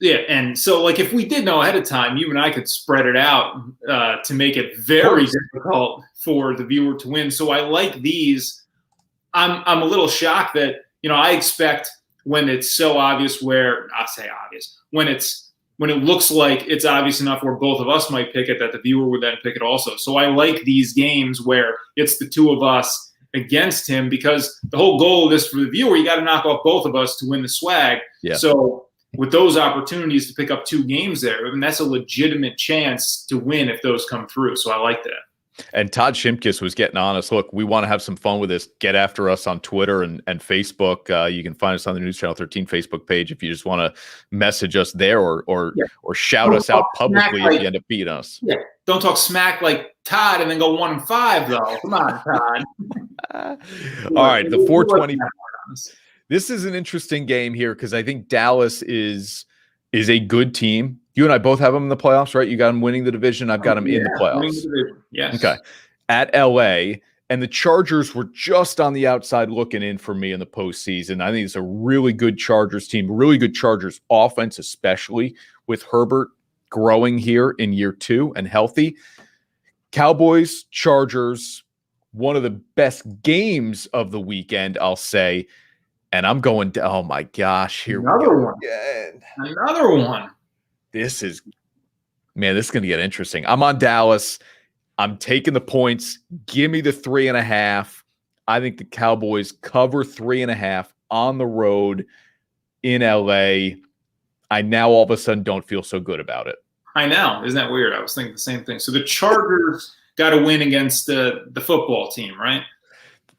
Yeah, and so if we did know ahead of time, you and I could spread it out to make it very difficult for the viewer to win. So I like these. I'm a little shocked that I expect when it's so obvious when it looks like it's obvious enough where both of us might pick it, that the viewer would then pick it also. So I like these games where it's the 2 of us against him, because the whole goal of this for the viewer, you got to knock off both of us to win the swag. Yeah. So with those opportunities to pick up 2 games there, that's a legitimate chance to win if those come through. So I like that. And Todd Shimkus was getting on us. Look, we want to have some fun with this. Get after us on Twitter and Facebook. You can find us on the News Channel 13 Facebook page if you just want to message us there or shout us out publicly if you end up beating us. Yeah. Don't talk smack like Todd and then go 1-5 though. Come on, Todd. All right, the 420. This is an interesting game here because I think Dallas is a good team. You and I both have them in the playoffs, right? You got them winning the division. I've got them in the playoffs. Yes. Okay. At LA, and the Chargers were just on the outside looking in for me in the postseason. I think it's a really good Chargers team, really good Chargers offense, especially with Herbert growing here in year 2 and healthy. Cowboys, Chargers, one of the best games of the weekend, I'll say. And I'm going to, oh my gosh, here Another we go one. again. Another one. This is going to get interesting. I'm on Dallas. I'm taking the points. Give me the 3.5. I think the Cowboys cover 3.5 on the road in LA. I now all of a sudden don't feel so good about it. I know. Isn't that weird? I was thinking the same thing. So the Chargers got to win against the football team, right?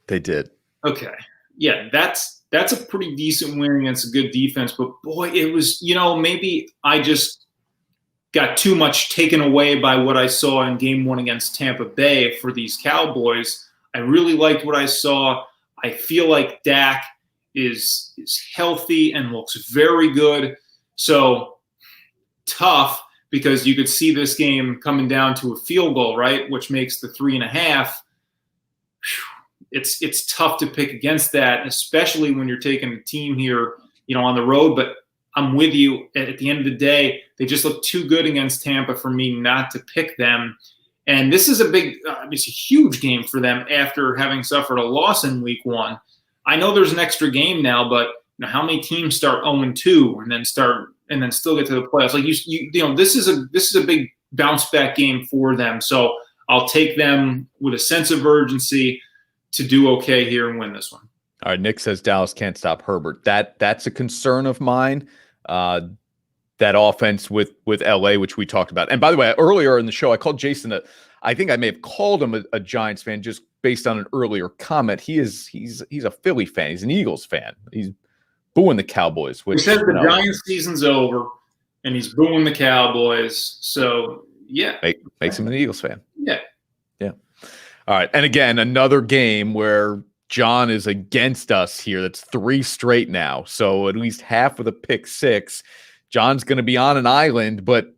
They did. Okay. Yeah, that's a pretty decent win against a good defense. But boy, it was, maybe I just got too much taken away by what I saw in game 1 against Tampa Bay for these Cowboys. I really liked what I saw. I feel like Dak is healthy and looks very good. So tough, because you could see this game coming down to a field goal, right? Which makes the 3.5. It's tough to pick against that, especially when you're taking a team here, on the road. But I'm with you. At the end of the day, they just look too good against Tampa for me not to pick them. And this is it's a huge game for them after having suffered a loss in week 1. I know there's an extra game now, but how many teams start 0-2 and then still get to the playoffs? Like this is a big bounce back game for them. So I'll take them with a sense of urgency to do okay here and win this one. All right, Nick says Dallas can't stop Herbert. That's a concern of mine. That offense with LA, which we talked about. And by the way, earlier in the show, I called Jason I think I may have called him a Giants fan just based on an earlier comment. He's a Philly fan. He's an Eagles fan. He's booing the Cowboys. Which, he says the Giants season's over, and he's booing the Cowboys. So yeah, makes him an Eagles fan. Yeah. All right, and again, another game where John is against us here. That's 3 straight now. So at least half of the pick 6. John's going to be on an island, but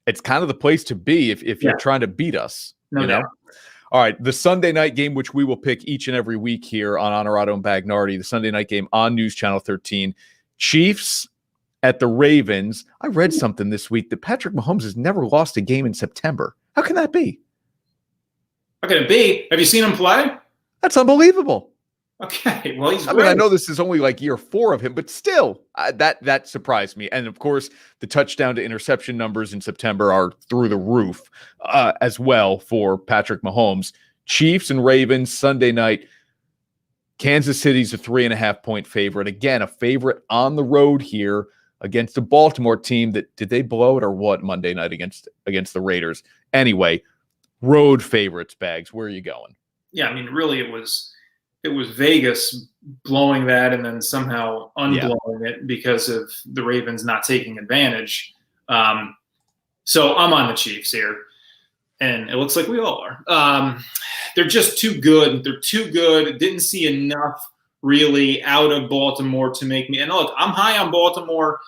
it's kind of the place to be if you're trying to beat us. No doubt. All right, the Sunday night game, which we will pick each and every week here on Onorato and Bagnardi, the Sunday night game on News Channel 13. Chiefs at the Ravens. I read something this week that Patrick Mahomes has never lost a game in September. How can that be? How can it be? Have you seen him play? That's unbelievable. Okay, well, he's. I know this is only like year 4 of him, but still, that surprised me. And of course, the touchdown to interception numbers in September are through the roof as well for Patrick Mahomes. Chiefs and Ravens Sunday night. Kansas City's a 3.5-point favorite. Again, a favorite on the road here against a Baltimore team that did they blow it or what Monday night against the Raiders? Anyway, road favorites. Bags. Where are you going? Yeah, I mean, really, it was Vegas blowing that and then somehow unblowing it because of the Ravens not taking advantage. So I'm on the Chiefs here, and it looks like we all are. They're just too good. They're too good. Didn't see enough really out of Baltimore to make me. And look, I'm high on Baltimore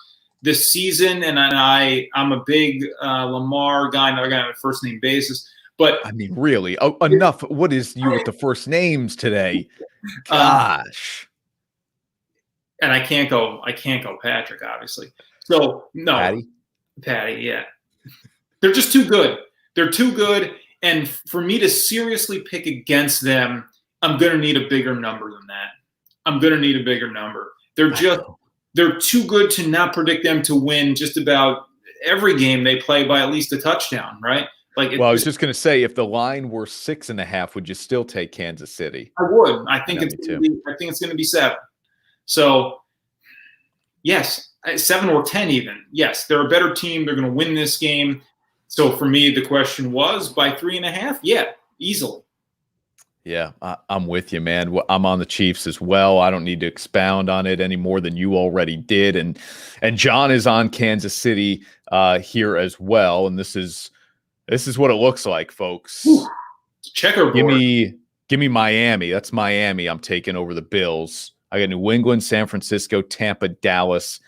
this season, and I'm a big Lamar guy, another guy on a first name basis. But I mean, really, enough. What is you with the first names today? Gosh. And I can't go Patrick, obviously. So no, Patty, yeah. They're just too good. They're too good. And for me to seriously pick against them, I'm going to need a bigger number than that. I'm going to need a bigger number. They're too good to not predict them to win just about every game they play by at least a touchdown, right? I was just going to say, if the line were 6.5, would you still take Kansas City? I would. I think it's going to be 7. So, yes, 7 or 10 even. Yes, they're a better team. They're going to win this game. So for me, the question was by 3.5. Yeah, easily. Yeah, I'm with you, man. I'm on the Chiefs as well. I don't need to expound on it any more than you already did. And John is on Kansas City here as well. And this is what it looks like, folks. Checkerboard. Give me Miami. That's Miami. I'm taking over the Bills. I got New England, San Francisco, Tampa, Dallas,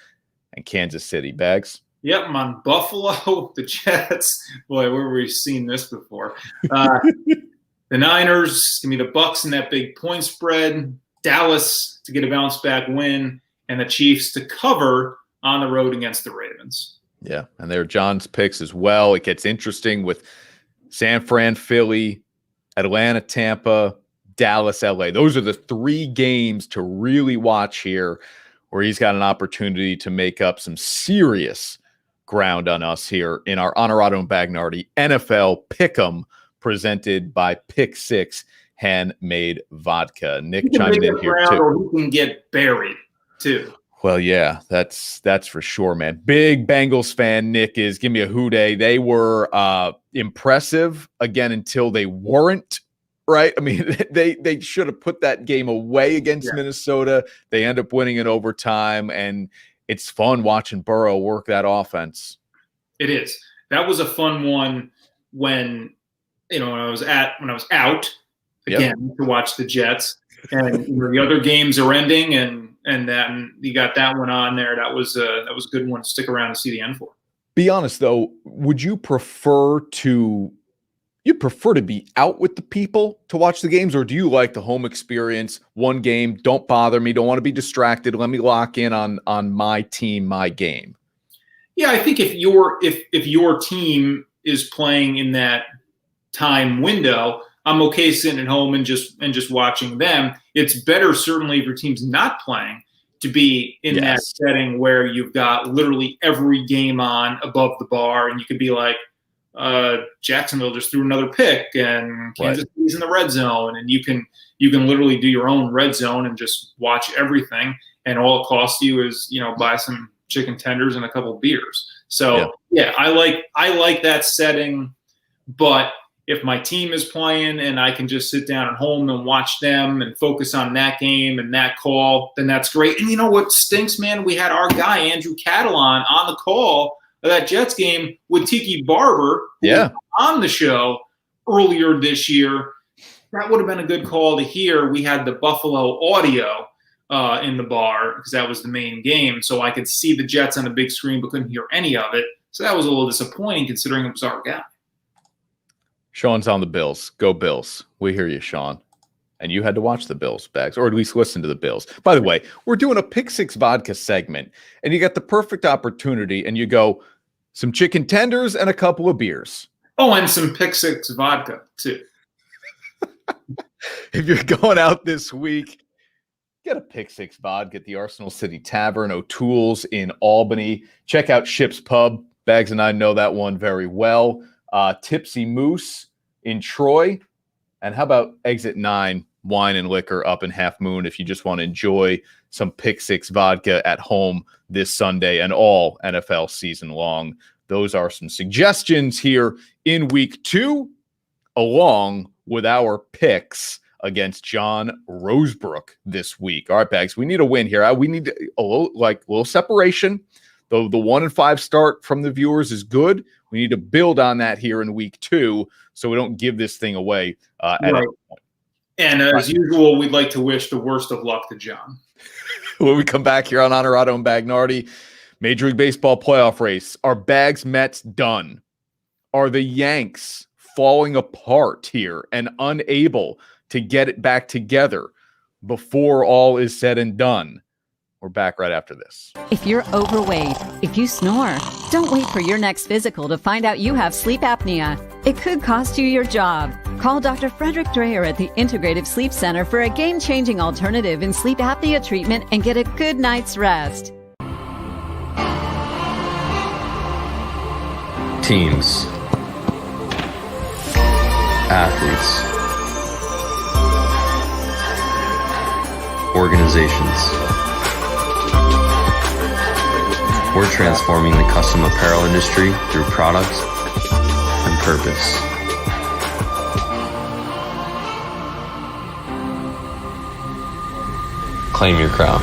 and Kansas City. Bags? Yep, I'm on Buffalo, the Jets. Boy, where have we seen this before? The Niners, give me the Bucks in that big point spread. Dallas to get a bounce back win, and the Chiefs to cover on the road against the Ravens. Yeah, and they're John's picks as well. It gets interesting with San Fran, Philly, Atlanta, Tampa, Dallas, LA. Those are the 3 games to really watch here, where he's got an opportunity to make up some serious ground on us here in our Onorato and Bagnardi NFL Pick'em, presented by Pick 6 Handmade Vodka. Nick chimed in here too. Or he can get buried too. Well, yeah, that's for sure, man. Big Bengals fan Nick is. Give me a hooday. They were impressive again until they weren't. Right? I mean, they should have put that game away against Minnesota. They end up winning in overtime, and it's fun watching Burrow work that offense. It is. That was a fun one when I was out again to watch the Jets, and the other games are ending, and then you got that one on there. That was a good one to stick around and see the end for. Be honest though, would you prefer to be out with the people to watch the games, or do you like the home experience? One game, don't bother me, don't want to be distracted. Let me lock in on my team, my game. Yeah, I think if your team is playing in that time window, I'm okay sitting at home and just watching them. It's better, certainly, if your team's not playing, to be in that setting where you've got literally every game on above the bar, and you could be like, Jacksonville just threw another pick, and Kansas City's in the red zone, and you can literally do your own red zone and just watch everything, and all it costs you is buy some chicken tenders and a couple of beers. So I like that setting, but if my team is playing and I can just sit down at home and watch them and focus on that game and that call, then that's great. And you know what stinks, man? We had our guy Andrew Catalan on the call of that Jets game with Tiki Barber on the show earlier this year. That would have been a good call to hear. We had the Buffalo audio in the bar because that was the main game, so I could see the Jets on the big screen but couldn't hear any of it. So that was a little disappointing considering it was our guy. Sean's on the Bills. Go Bills. We hear you, Sean. And you had to watch the Bills, Bags, or at least listen to the Bills. By the way, we're doing a Pick 6 vodka segment, and you got the perfect opportunity, and you go some chicken tenders and a couple of beers. Oh, and some Pick 6 vodka, too. If you're going out this week, get a Pick 6 vodka at the Arsenal City Tavern, O'Toole's in Albany. Check out Ship's Pub. Bags and I know that one very well. Tipsy Moose in Troy. And how about Exit 9 Wine and Liquor up in Half Moon if you just want to enjoy some Pick 6 vodka at home this Sunday and all NFL season long. Those are some suggestions here in week 2, along with our picks against John Rosebrook this week. All right, Bags, we need a win here. We need a little separation. Though the 1-5 start from the viewers is good, we need to build on that here in week 2 so we don't give this thing away. And as usual, we'd like to wish the worst of luck to John. When we come back here on Onorato and Bagnardi, Major League Baseball playoff race. Are Bags Mets done? Are the Yanks falling apart here and unable to get it back together before all is said and done? We're back right after this. If you're overweight, if you snore, don't wait for your next physical to find out you have sleep apnea. It could cost you your job. Call Dr. Frederick Dreyer at the Integrative Sleep Center for a game-changing alternative in sleep apnea treatment and get a good night's rest. Teams, athletes, organizations. We're transforming the custom apparel industry through products and purpose. Claim your crown.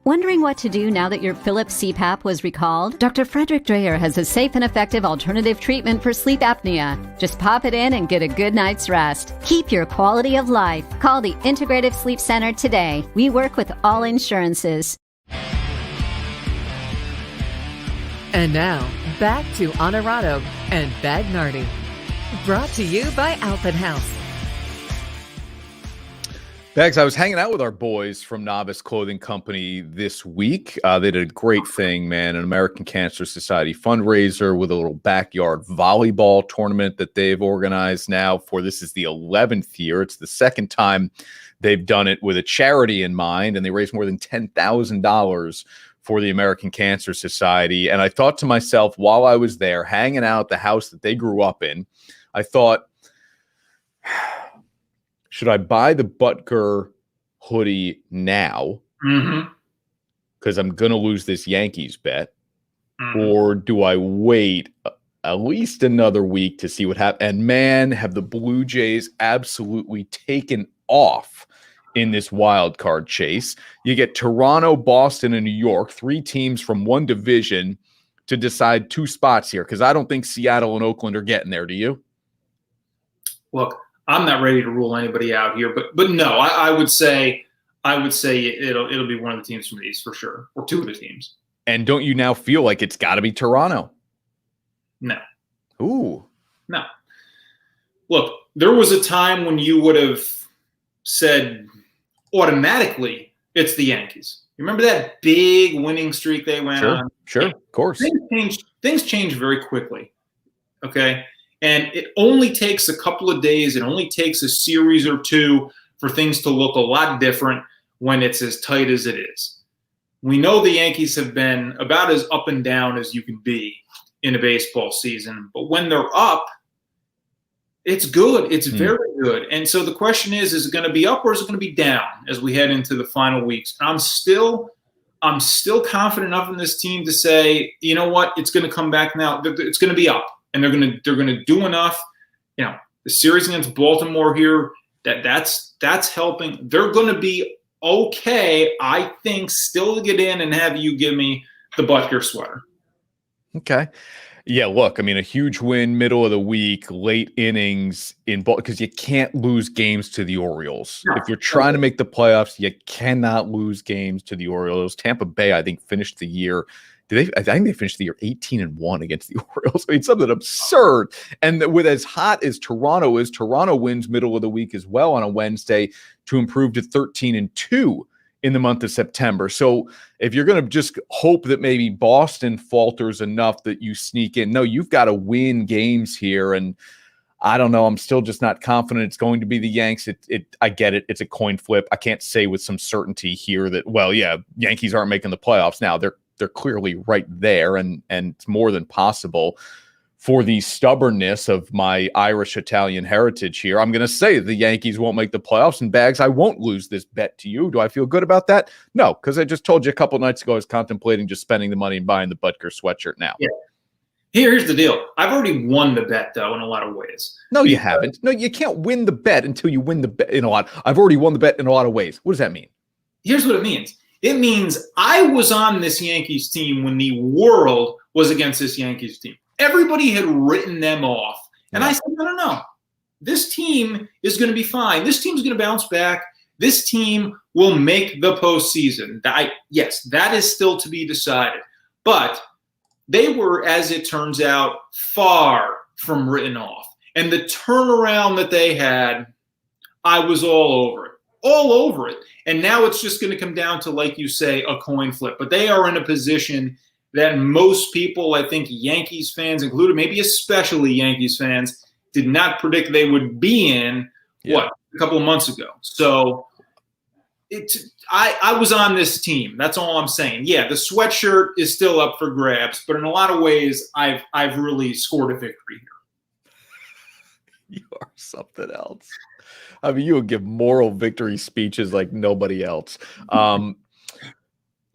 Wondering what to do now that your Philips CPAP was recalled? Dr. Frederick Dreyer has a safe and effective alternative treatment for sleep apnea. Just pop it in and get a good night's rest. Keep your quality of life. Call the Integrative Sleep Center today. We work with all insurances. And now, back to Onorato and Bagnardi. Brought to you by Alphabet House. Bags, I was hanging out with our boys from Novice Clothing Company this week. They did a great thing, man, an American Cancer Society fundraiser with a little backyard volleyball tournament that they've organized now for, this is the 11th year. It's the second time they've done it with a charity in mind, and they raised more than $10,000 for the American Cancer Society. And I thought to myself, while I was there hanging out at the house that they grew up in, I thought, should I buy the Butker hoodie now? Because I'm going to lose this Yankees bet. Or do I wait at least another week to see what happens? And man, have the Blue Jays absolutely taken off in this wild card chase. You get Toronto, Boston, and New York, 3 teams from one division to decide 2 spots here. Because I don't think Seattle and Oakland are getting there. Do you? Look, I'm not ready to rule anybody out here, but no, I would say it'll be one of the teams from the East for sure, or 2 of the teams. And don't you now feel like it's got to be Toronto? No. Ooh. No. Look, there was a time when you would have said automatically it's the Yankees. You remember that big winning streak they went on? Sure, of course. Things change very quickly. Okay. And it only takes a couple of days. It only takes a series or 2 for things to look a lot different when it's as tight as it is. We know the Yankees have been about as up and down as you can be in a baseball season. But when they're up, it's good. It's very good. And so the question is it going to be up or is it going to be down as we head into the final weeks? And I'm still confident enough in this team to say, you know what, it's going to come back now. It's going to be up. And they're going to do enough. You know, the series against Baltimore here, that's helping. They're going to be okay, I think, still to get in and have you give me the Butker sweater. Okay. Yeah, look, I mean, a huge win, middle of the week, late innings in because you can't lose games to the Orioles. No. If you're trying to make the playoffs, you cannot lose games to the Orioles. Tampa Bay, I think, finished the year. I think they finished the year 18-1 against the Orioles. I mean, something absurd. And with as hot as Toronto is, Toronto wins middle of the week as well on a Wednesday to improve to 13-2 in the month of September. So if you're going to just hope that maybe Boston falters enough that you sneak in, no, you've got to win games here. And I don't know. I'm still just not confident it's going to be the Yanks. I get it. It's a coin flip. I can't say with some certainty here that, well, yeah, Yankees aren't making the playoffs now. They're clearly right there, and it's more than possible. For the stubbornness of my Irish-Italian heritage here, I'm going to say the Yankees won't make the playoffs, and Bags, I won't lose this bet to you. Do I feel good about that? No, because I just told you a couple nights ago I was contemplating just spending the money and buying the Butker sweatshirt now. Yeah. Here's the deal. I've already won the bet, though, in a lot of ways. No, you haven't. No, you can't win the bet until you win the bet in a lot. I've already won the bet in a lot of ways. What does that mean? Here's what it means. It means I was on this Yankees team when the world was against this Yankees team. Everybody had written them off. And I said, no. This team is going to be fine. This team's going to bounce back. This team will make the postseason. Yes, that is still to be decided. But they were, as it turns out, far from written off. And the turnaround that they had, I was all over it. All over it. And now it's just going to come down to, like you say, a coin flip. But they are in a position that most people, I think Yankees fans included, maybe especially Yankees fans, did not predict they would be in, a couple of months ago. So I was on this team. That's all I'm saying. Yeah, the sweatshirt is still up for grabs, but in a lot of ways, I've really scored a victory here. You are something else. I mean, you would give moral victory speeches like nobody else.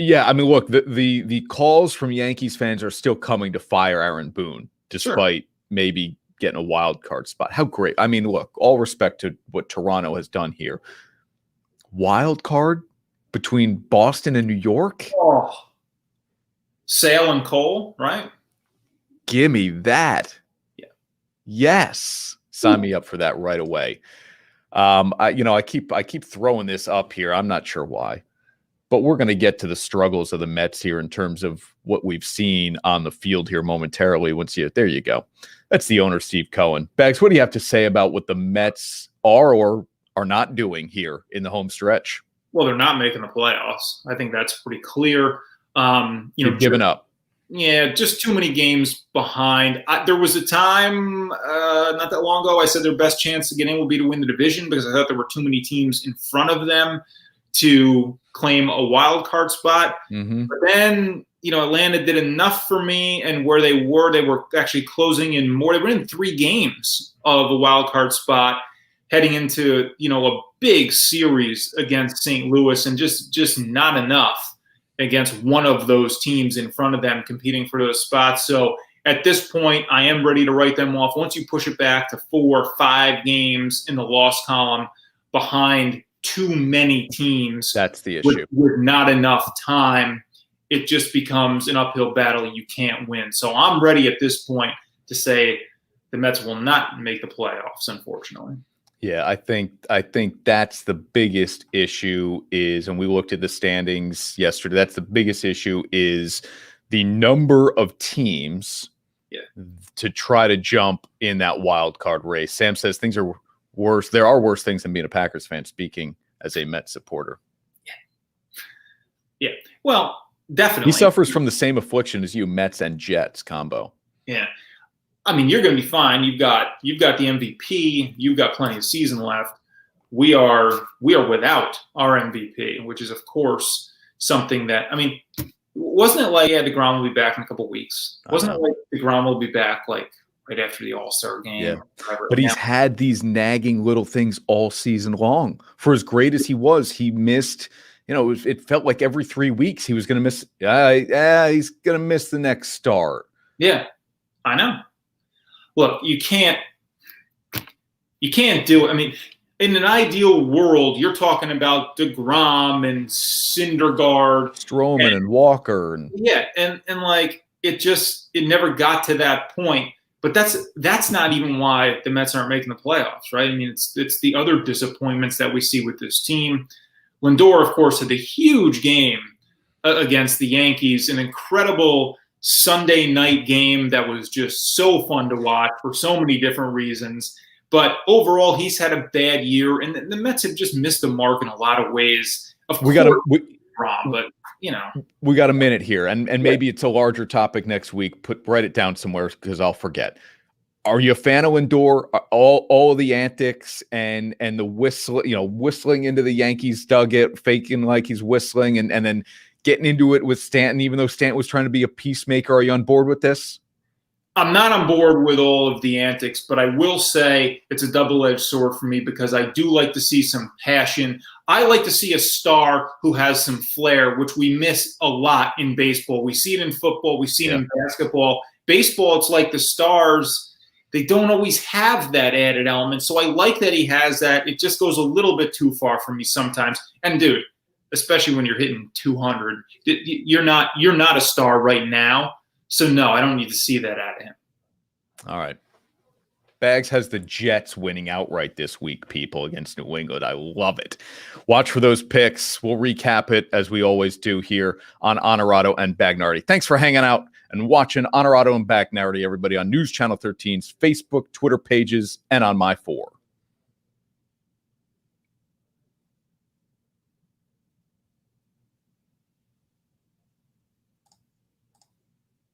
Yeah, I mean, look, the calls from Yankees fans are still coming to fire Aaron Boone, despite maybe getting a wild card spot. How great. I mean, look, all respect to what Toronto has done here. Wild card, between Boston and New York. Oh, Sale and Cole, right? Give me that. Yeah. Yes. Sign me up for that right away. I keep throwing this up here. I'm not sure why, but we're going to get to the struggles of the Mets here in terms of what we've seen on the field here momentarily. There you go. That's the owner, Steve Cohen. Bags, what do you have to say about what the Mets are or are not doing here in the home stretch? Well, they're not making the playoffs. I think that's pretty clear. You've given up. Yeah, just too many games behind. There was a time not that long ago I said their best chance to get in would be to win the division because I thought there were too many teams in front of them to claim a wild card spot. Mm-hmm. But then, Atlanta did enough for me, and where they were actually closing in more. They were in 3 games of a wild card spot heading into, a big series against St. Louis, and just not enough against one of those teams in front of them competing for those spots. So at this point, I am ready to write them off. Once you push it back to 4 or 5 games in the loss column behind too many teams, that's the issue. With not enough time, it just becomes an uphill battle you can't win. So I'm ready at this point to say the Mets will not make the playoffs, unfortunately. Yeah, I think that's the biggest issue is, and we looked at the standings yesterday, that's the biggest issue is the number of teams to try to jump in that wild card race. Sam says things are worse. There are worse things than being a Packers fan, speaking as a Mets supporter. Yeah. Well, definitely. He suffers from the same affliction as you, Mets and Jets combo. Yeah. I mean, you're going to be fine. You've got the MVP. You've got plenty of season left. We are without our MVP, which is, of course, something that, wasn't it like DeGrom will be back in a couple of weeks? Wasn't it like DeGrom will be back like right after the All-Star game? Yeah. But he's had these nagging little things all season long. For as great as he was, he missed, it felt like every 3 weeks he was going to miss. He's going to miss the next start. Yeah, I know. Look, you can't do it. In an ideal world, you're talking about DeGrom and Syndergaard, Stroman and Walker, and it never got to that point. But that's not even why the Mets aren't making the playoffs, right? It's the other disappointments that we see with this team. Lindor, of course, had a huge game against the Yankees, an incredible Sunday night game that was just so fun to watch for so many different reasons. But overall, he's had a bad year, and the Mets have just missed the mark in a lot of ways. We got a minute here, and maybe it's a larger topic next week. Write it down somewhere because I'll forget. Are you a fan of Lindor? All of the antics and the whistling into the Yankees dugout, faking like he's whistling, and then getting into it with Stanton, even though Stanton was trying to be a peacemaker. Are you on board with this? I'm not on board with all of the antics, but I will say it's a double-edged sword for me because I do like to see some passion. I like to see a star who has some flair, which we miss a lot in baseball. We see it in football. We see it in basketball. Baseball, it's like the stars, they don't always have that added element. So I like that he has that. It just goes a little bit too far for me sometimes. And, dude, especially when you're hitting 200, you're not a star right now. So, no, I don't need to see that out of him. All right. Bags has the Jets winning outright this week, people, against New England. I love it. Watch for those picks. We'll recap it as we always do here on Onorato and Bagnardi. Thanks for hanging out and watching Onorato and Bagnardi, everybody, on News Channel 13's Facebook, Twitter pages, and on My 4.